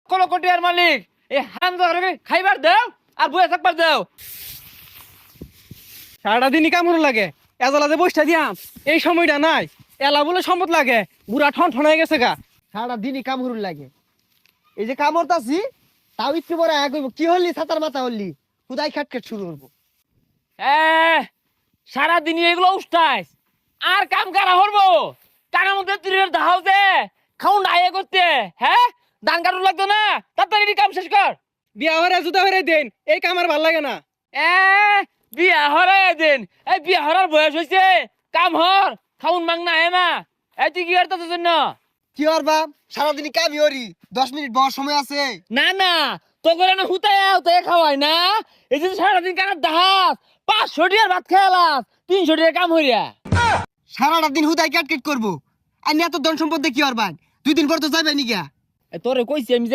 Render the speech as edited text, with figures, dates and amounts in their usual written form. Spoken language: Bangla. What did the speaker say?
কলো কোটিয়ার মালিক এই হারামজাদাকে খাইবার দাও আর বইয়া থাকবার দাও। সারাটা দিনই কামড় লাগে, এজলা যে বসটা দিয়াম এই সময়টা নাই। এলা বলে সম্পদ লাগে, বুড়া ঠন ঠন হয়ে গেছে গা। সারা দিনই কামড় লাগে। এই যে কামড়তাছি তাও একটু পরে আয়া কইব কি হলি ছাতার মাথা হলি, খুদাই খাটখাট শুরু করবো। সারাদিন এগুলো উষ্টাইস আর কাম কারা হরবো? টাকার মধ্যে তীরের দাহাও দে খাউন আয়ে করতে। হ্যাঁ, ধান কাটুন লাগতো না, তাড়াতাড়ি কাম শেষ কর। বিয়া হরে জুতা হরে দেন, এই কাম আর ভাল লাগে না। বিয়া হরাই দেন, এই বিয়া হরার বয়স হয়েছে, কাম হর খাউন মাং না হে না। এই তুই কি করতে জন্য? কি আর বাপ সারাদিনই কামি হরি, 10 মিনিট বড় সময় আছে। না না তো করে না হুতায় খাওয়াই না। এই যে সারাদিন কানার দাহাস 500 টাকার ভাত খেয়ালাস, 300 টাকা কাম হইয়া। সারাটা দিন হুদাই কাটকেট করবো। আর এত ধন সম্পদ দিয়ে কি আর বান, 2 দিন পর তো যাবে নি গা। তোরে কইছি আমি যে